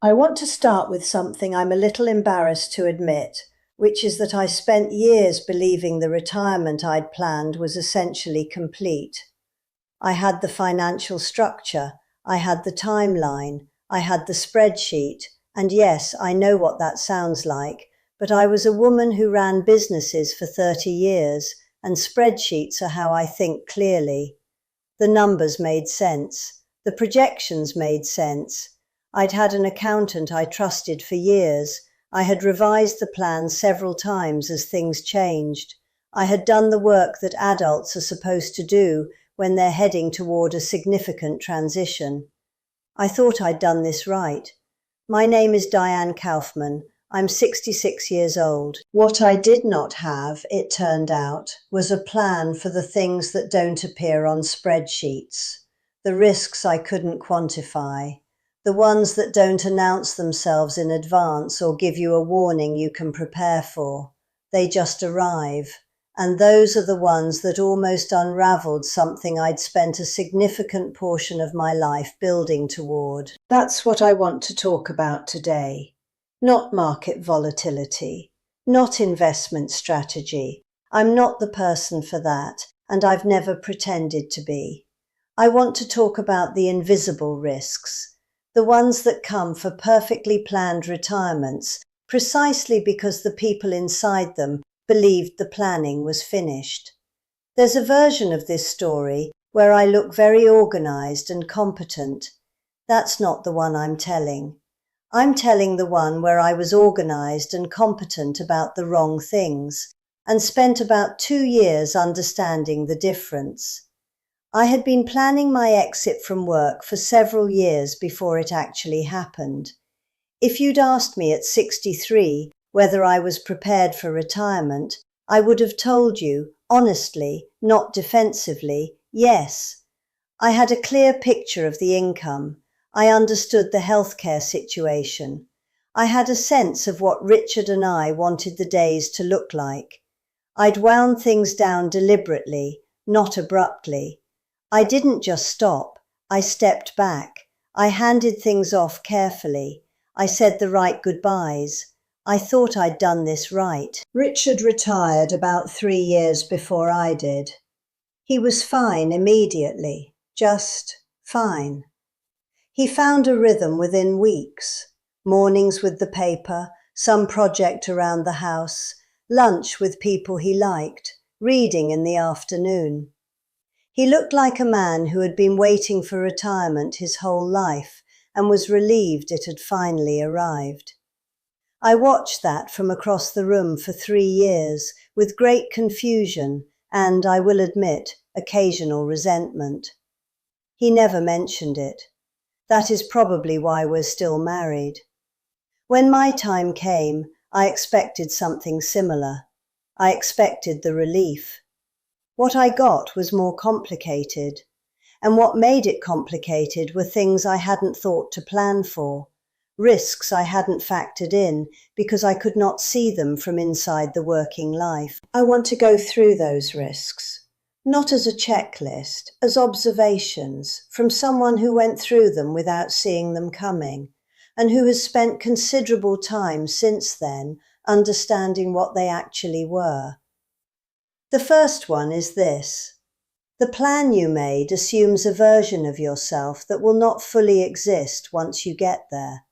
I want to start with something I'm a little embarrassed to admit, which is that I spent years believing the retirement I'd planned was essentially complete. I had the financial structure, I had the timeline, I had the spreadsheet, and yes, I know what that sounds like, but I was a woman who ran businesses for 30 years, and spreadsheets are how I think clearly. The numbers made sense. The projections made sense. I'd had an accountant I trusted for years. I had revised the plan several times as things changed. I had done the work that adults are supposed to do when they're heading toward a significant transition. I thought I'd done this right. My name is Diane Kaufman. I'm 66 years old. What I did not have, it turned out, was a plan for the things that don't appear on spreadsheets, the risks I couldn't quantify, the ones that don't announce themselves in advance or give you a warning you can prepare for. They just arrive. And those are the ones that almost unraveled something I'd spent a significant portion of my life building toward. That's what I want to talk about today. Not market volatility, not investment strategy. I'm not the person for that, and I've never pretended to be. I want to talk about the invisible risks, the ones that come for perfectly planned retirements, precisely because the people inside them believed the planning was finished. There's a version of this story where I look very organized and competent. That's not the one I'm telling. I'm telling the one where I was organized and competent about the wrong things and spent about 2 years understanding the difference. I had been planning my exit from work for several years before it actually happened. If you'd asked me at 63 whether I was prepared for retirement, I would have told you, honestly, not defensively, yes. I had a clear picture of the income. I understood the healthcare situation. I had a sense of what Richard and I wanted the days to look like. I'd wound things down deliberately, not abruptly. I didn't just stop. I stepped back. I handed things off carefully. I said the right goodbyes. I thought I'd done this right. Richard retired about 3 years before I did. He was fine immediately, just fine. He found a rhythm within weeks. Mornings with the paper, some project around the house, lunch with people he liked, reading in the afternoon. He looked like a man who had been waiting for retirement his whole life and was relieved it had finally arrived. I watched that from across the room for 3 years with great confusion and, I will admit, occasional resentment. He never mentioned it. That is probably why we're still married. When my time came, I expected something similar. I expected the relief. What I got was more complicated, and what made it complicated were things I hadn't thought to plan for. Risks I hadn't factored in because I could not see them from inside the working life. I want to go through those risks, not as a checklist, as observations from someone who went through them without seeing them coming, and who has spent considerable time since then understanding what they actually were. The first one is this. The plan you made assumes a version of yourself that will not fully exist once you get there.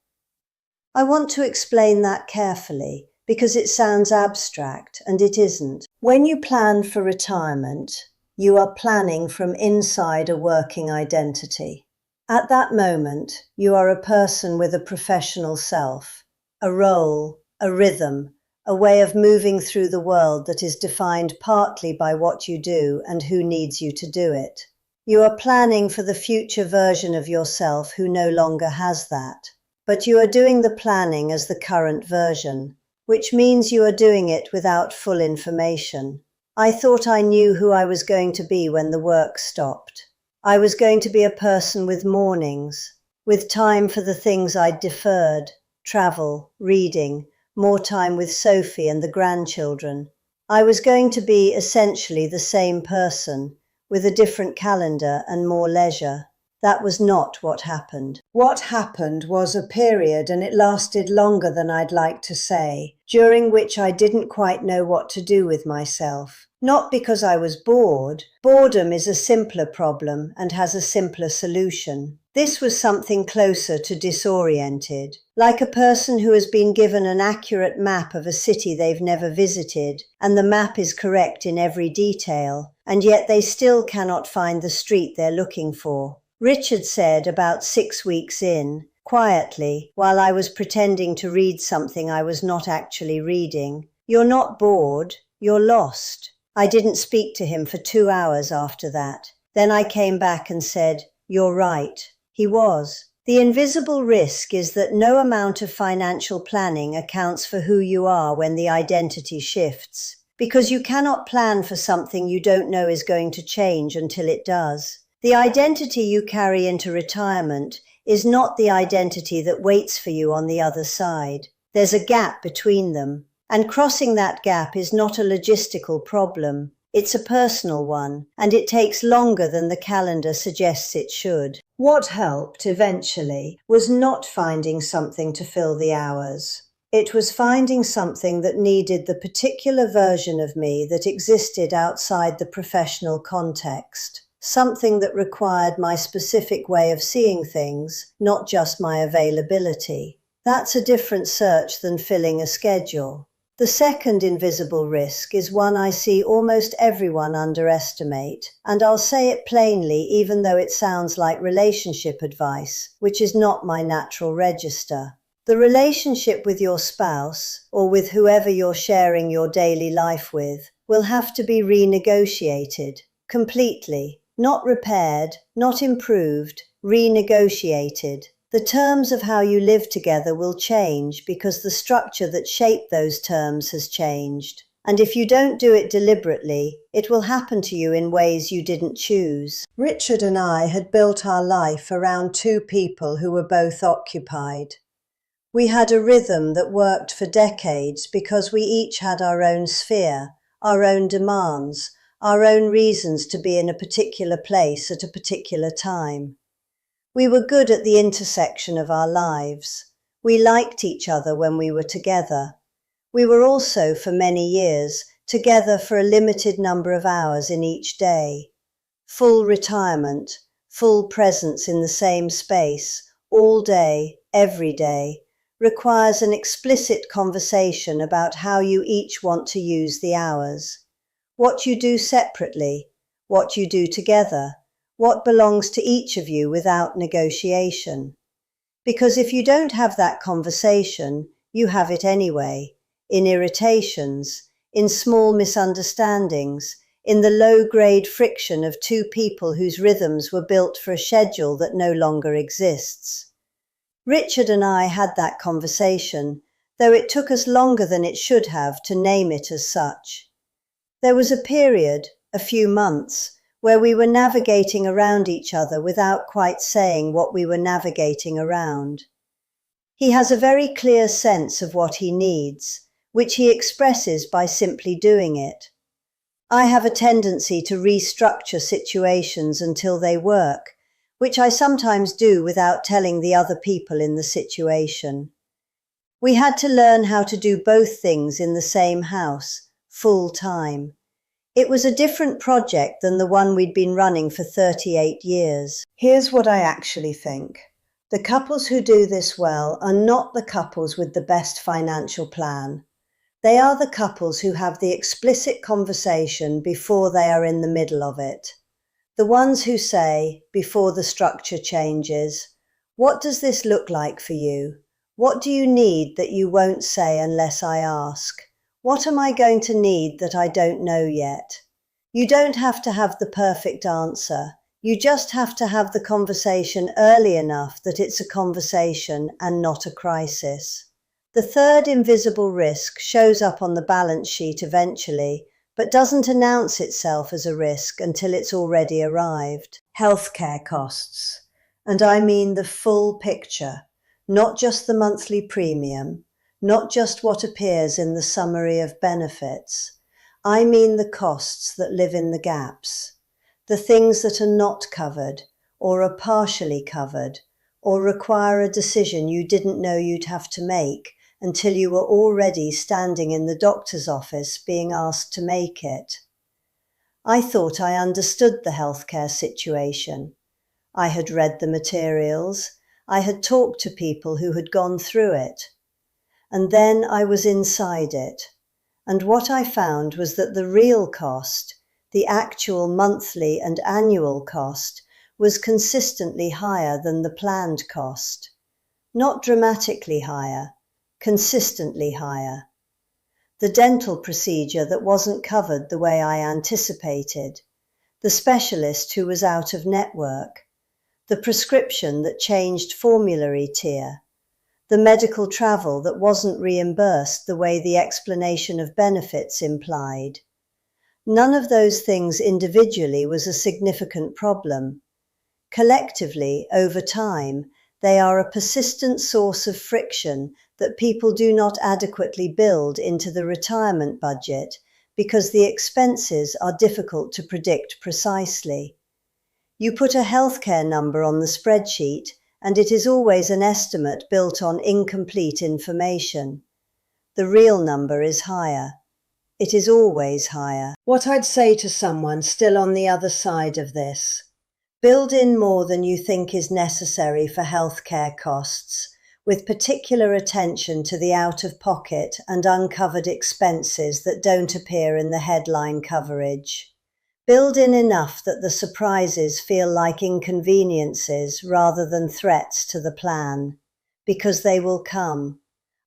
I want to explain that carefully because it sounds abstract and it isn't. When you plan for retirement, you are planning from inside a working identity. At that moment, you are a person with a professional self, a role, a rhythm, a way of moving through the world that is defined partly by what you do and who needs you to do it. You are planning for the future version of yourself who no longer has that. But you are doing the planning as the current version, which means you are doing it without full information. I thought I knew who I was going to be when the work stopped. I was going to be a person with mornings, with time for the things I'd deferred, travel, reading, more time with Sophie and the grandchildren. I was going to be essentially the same person, with a different calendar and more leisure. That was not what happened. What happened was a period, and it lasted longer than I'd like to say, during which I didn't quite know what to do with myself. Not because I was bored. Boredom is a simpler problem and has a simpler solution. This was something closer to disoriented, like a person who has been given an accurate map of a city they've never visited, and the map is correct in every detail, and yet they still cannot find the street they're looking for. Richard said about 6 weeks in, quietly, while I was pretending to read something I was not actually reading, "You're not bored, you're lost." I didn't speak to him for 2 hours after that. Then I came back and said, "You're right." He was. The invisible risk is that no amount of financial planning accounts for who you are when the identity shifts, because you cannot plan for something you don't know is going to change until it does. The identity you carry into retirement is not the identity that waits for you on the other side. There's a gap between them, and crossing that gap is not a logistical problem. It's a personal one, and it takes longer than the calendar suggests it should. What helped eventually was not finding something to fill the hours. It was finding something that needed the particular version of me that existed outside the professional context. Something that required my specific way of seeing things, not just my availability. That's a different search than filling a schedule. The second invisible risk is one I see almost everyone underestimate, and I'll say it plainly even though it sounds like relationship advice, which is not my natural register. The relationship with your spouse, or with whoever you're sharing your daily life with, will have to be renegotiated, completely. Not repaired, not improved, renegotiated. The terms of how you live together will change because the structure that shaped those terms has changed. And if you don't do it deliberately, it will happen to you in ways you didn't choose. Richard and I had built our life around two people who were both occupied. We had a rhythm that worked for decades because we each had our own sphere, our own demands, our own reasons to be in a particular place at a particular time. We were good at the intersection of our lives. We liked each other when we were together. We were also, for many years, together for a limited number of hours in each day. Full retirement, full presence in the same space, all day, every day, requires an explicit conversation about how you each want to use the hours. What you do separately, what you do together, what belongs to each of you without negotiation. Because if you don't have that conversation, you have it anyway, in irritations, in small misunderstandings, in the low-grade friction of two people whose rhythms were built for a schedule that no longer exists. Richard and I had that conversation, though it took us longer than it should have to name it as such. There was a period, a few months, where we were navigating around each other without quite saying what we were navigating around. He has a very clear sense of what he needs, which he expresses by simply doing it. I have a tendency to restructure situations until they work, which I sometimes do without telling the other people in the situation. We had to learn how to do both things in the same house, full time. It was a different project than the one we'd been running for 38 years. Here's what I actually think. The couples who do this well are not the couples with the best financial plan. They are the couples who have the explicit conversation before they are in the middle of it. The ones who say, before the structure changes, "What does this look like for you? What do you need that you won't say unless I ask? What am I going to need that I don't know yet?" You don't have to have the perfect answer. You just have to have the conversation early enough that it's a conversation and not a crisis. The third invisible risk shows up on the balance sheet eventually, but doesn't announce itself as a risk until it's already arrived. Healthcare costs. And I mean the full picture, not just the monthly premium, not just what appears in the summary of benefits. I mean the costs that live in the gaps, the things that are not covered, or are partially covered, or require a decision you didn't know you'd have to make until you were already standing in the doctor's office being asked to make it. I thought I understood the healthcare situation. I had read the materials. I had talked to people who had gone through it. And then I was inside it. And what I found was that the real cost, the actual monthly and annual cost, was consistently higher than the planned cost. Not dramatically higher, consistently higher. The dental procedure that wasn't covered the way I anticipated, the specialist who was out of network, the prescription that changed formulary tier, the medical travel that wasn't reimbursed the way the explanation of benefits implied. None of those things individually was a significant problem. Collectively, over time, they are a persistent source of friction that people do not adequately build into the retirement budget because the expenses are difficult to predict precisely. You put a healthcare number on the spreadsheet, and it is always an estimate built on incomplete information. The real number is higher. It is always higher. What I'd say to someone still on the other side of this: build in more than you think is necessary for healthcare costs, with particular attention to the out-of-pocket and uncovered expenses that don't appear in the headline coverage. Build in enough that the surprises feel like inconveniences rather than threats to the plan, because they will come.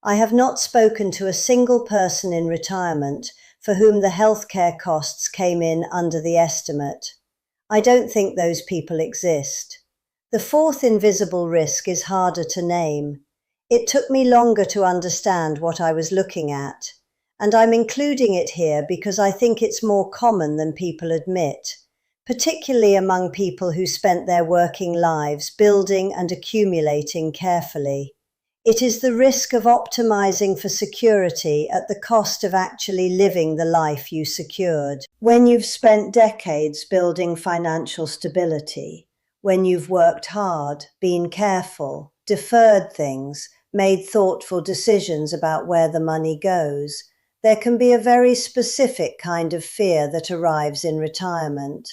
I have not spoken to a single person in retirement for whom the healthcare costs came in under the estimate. I don't think those people exist. The fourth invisible risk is harder to name. It took me longer to understand what I was looking at, and I'm including it here because I think it's more common than people admit, particularly among people who spent their working lives building and accumulating carefully. It is the risk of optimizing for security at the cost of actually living the life you secured. When you've spent decades building financial stability, when you've worked hard, been careful, deferred things, made thoughtful decisions about where the money goes, there can be a very specific kind of fear that arrives in retirement.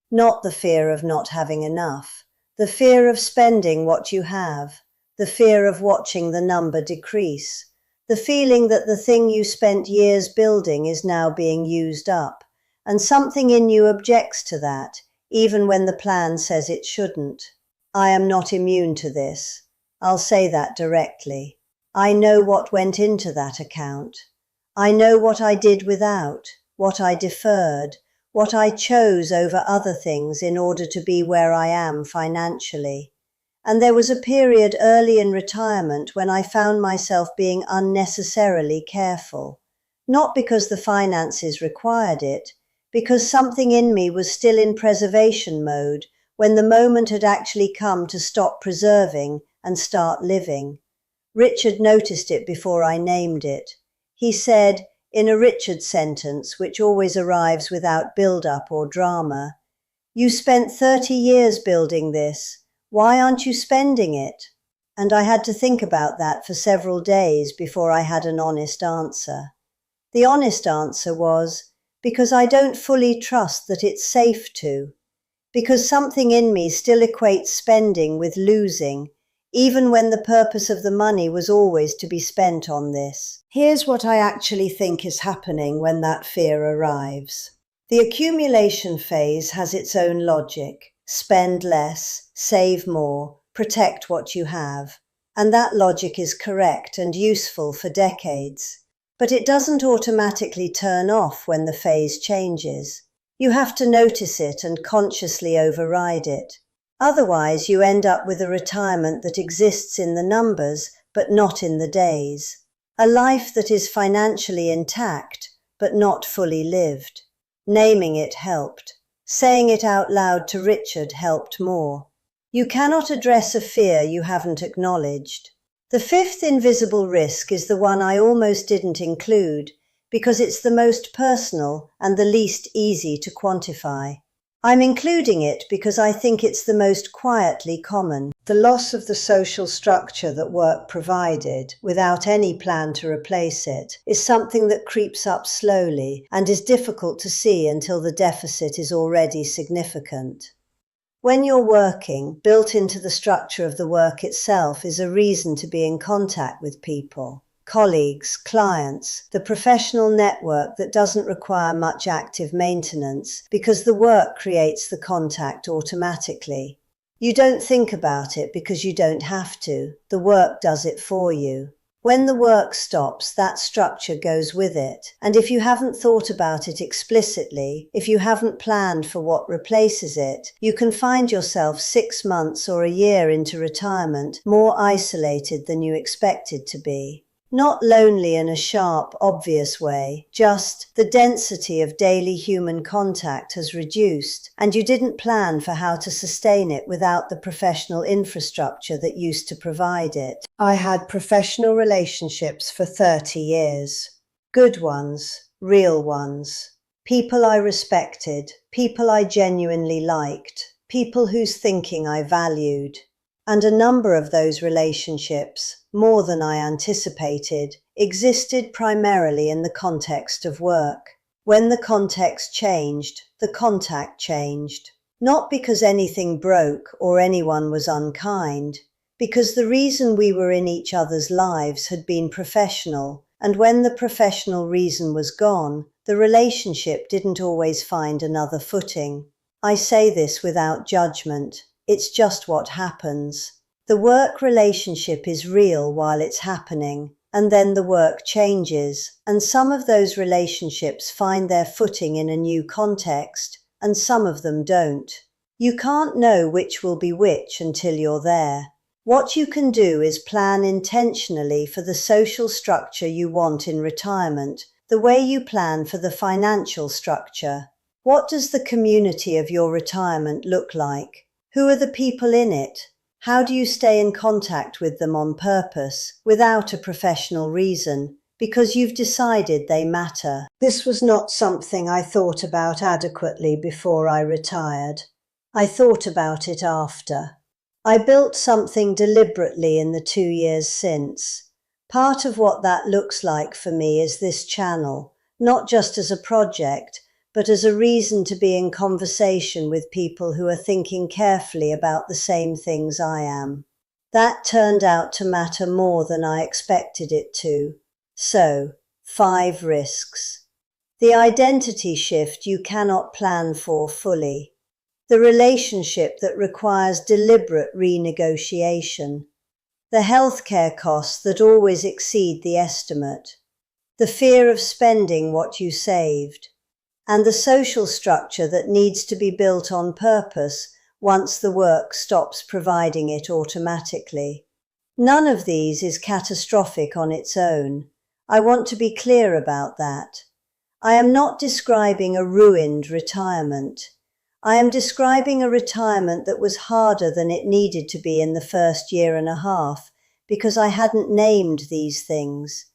Not the fear of not having enough, the fear of spending what you have, the fear of watching the number decrease, the feeling that the thing you spent years building is now being used up, and something in you objects to that, even when the plan says it shouldn't. I am not immune to this. I'll say that directly. I know what went into that account. I know what I did without, what I deferred, what I chose over other things in order to be where I am financially. And there was a period early in retirement when I found myself being unnecessarily careful, not because the finances required it, because something in me was still in preservation mode when the moment had actually come to stop preserving and start living. Richard noticed it before I named it. He said, in a Richard sentence which always arrives without build-up or drama, "You spent 30 years building this. Why aren't you spending it?" And I had to think about that for several days before I had an honest answer. The honest answer was, because I don't fully trust that it's safe to, because something in me still equates spending with losing, even when the purpose of the money was always to be spent on this. Here's what I actually think is happening when that fear arrives. The accumulation phase has its own logic. Spend less, save more, protect what you have. And that logic is correct and useful for decades. But it doesn't automatically turn off when the phase changes. You have to notice it and consciously override it. Otherwise, you end up with a retirement that exists in the numbers, but not in the days. A life that is financially intact, but not fully lived. Naming it helped. Saying it out loud to Richard helped more. You cannot address a fear you haven't acknowledged. The fifth invisible risk is the one I almost didn't include, because it's the most personal and the least easy to quantify. I'm including it because I think it's the most quietly common. The loss of the social structure that work provided, without any plan to replace it, is something that creeps up slowly and is difficult to see until the deficit is already significant. When you're working, built into the structure of the work itself is a reason to be in contact with people. Colleagues, clients, the professional network that doesn't require much active maintenance because the work creates the contact automatically. You don't think about it because you don't have to. The work does it for you. When the work stops, that structure goes with it. And if you haven't thought about it explicitly, if you haven't planned for what replaces it, you can find yourself 6 months or a year into retirement more isolated than you expected to be. Not lonely in a sharp, obvious way, just the density of daily human contact has reduced, and you didn't plan for how to sustain it without the professional infrastructure that used to provide it. I had professional relationships for 30 years. Good ones, real ones. People I respected, people I genuinely liked, people whose thinking I valued. And a number of those relationships, more than I anticipated, existed primarily in the context of work. When the context changed, the contact changed. Not because anything broke or anyone was unkind, because the reason we were in each other's lives had been professional, and when the professional reason was gone, the relationship didn't always find another footing. I say this without judgment. It's just what happens. The work relationship is real while it's happening, and then the work changes, and some of those relationships find their footing in a new context, and some of them don't. You can't know which will be which until you're there. What you can do is plan intentionally for the social structure you want in retirement, the way you plan for the financial structure. What does the community of your retirement look like? Who are the people in it? How do you stay in contact with them on purpose, without a professional reason, because you've decided they matter? This was not something I thought about adequately before I retired. I thought about it after. I built something deliberately in the 2 years since. Part of what that looks like for me is this channel, not just as a project, but as a reason to be in conversation with people who are thinking carefully about the same things I am. That turned out to matter more than I expected it to. So, 5 risks. The identity shift you cannot plan for fully. The relationship that requires deliberate renegotiation. The healthcare costs that always exceed the estimate. The fear of spending what you saved. And the social structure that needs to be built on purpose once the work stops providing it automatically. None of these is catastrophic on its own. I want to be clear about that. I am not describing a ruined retirement. I am describing a retirement that was harder than it needed to be in the first year and a half, because I hadn't named these things,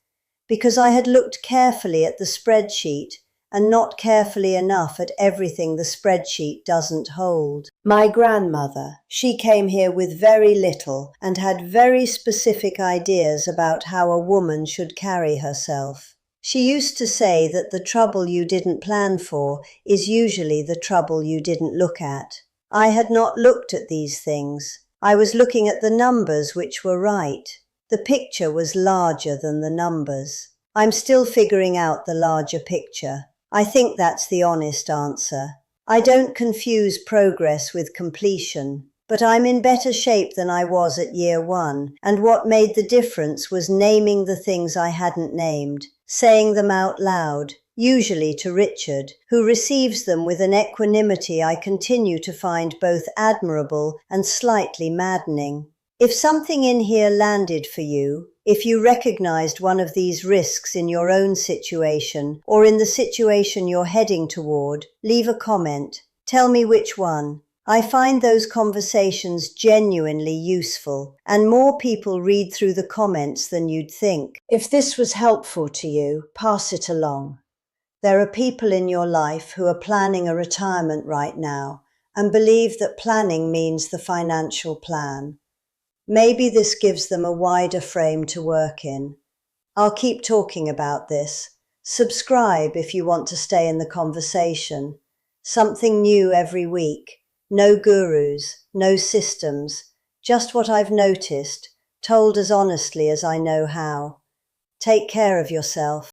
because I had looked carefully at the spreadsheet and not carefully enough at everything the spreadsheet doesn't hold. My grandmother, she came here with very little and had very specific ideas about how a woman should carry herself. She used to say that the trouble you didn't plan for is usually the trouble you didn't look at. I had not looked at these things. I was looking at the numbers, which were right. The picture was larger than the numbers. I'm still figuring out the larger picture. I think that's the honest answer. I don't confuse progress with completion, but I'm in better shape than I was at year 1, and what made the difference was naming the things I hadn't named, saying them out loud, usually to Richard, who receives them with an equanimity I continue to find both admirable and slightly maddening. If something in here landed for you, if you recognized one of these risks in your own situation or in the situation you're heading toward, leave a comment. Tell me which one. I find those conversations genuinely useful, and more people read through the comments than you'd think. If this was helpful to you, pass it along. There are people in your life who are planning a retirement right now, and believe that planning means the financial plan. Maybe this gives them a wider frame to work in. I'll keep talking about this. Subscribe if you want to stay in the conversation. Something new every week. No gurus, no systems, just what I've noticed, told as honestly as I know how. Take care of yourself.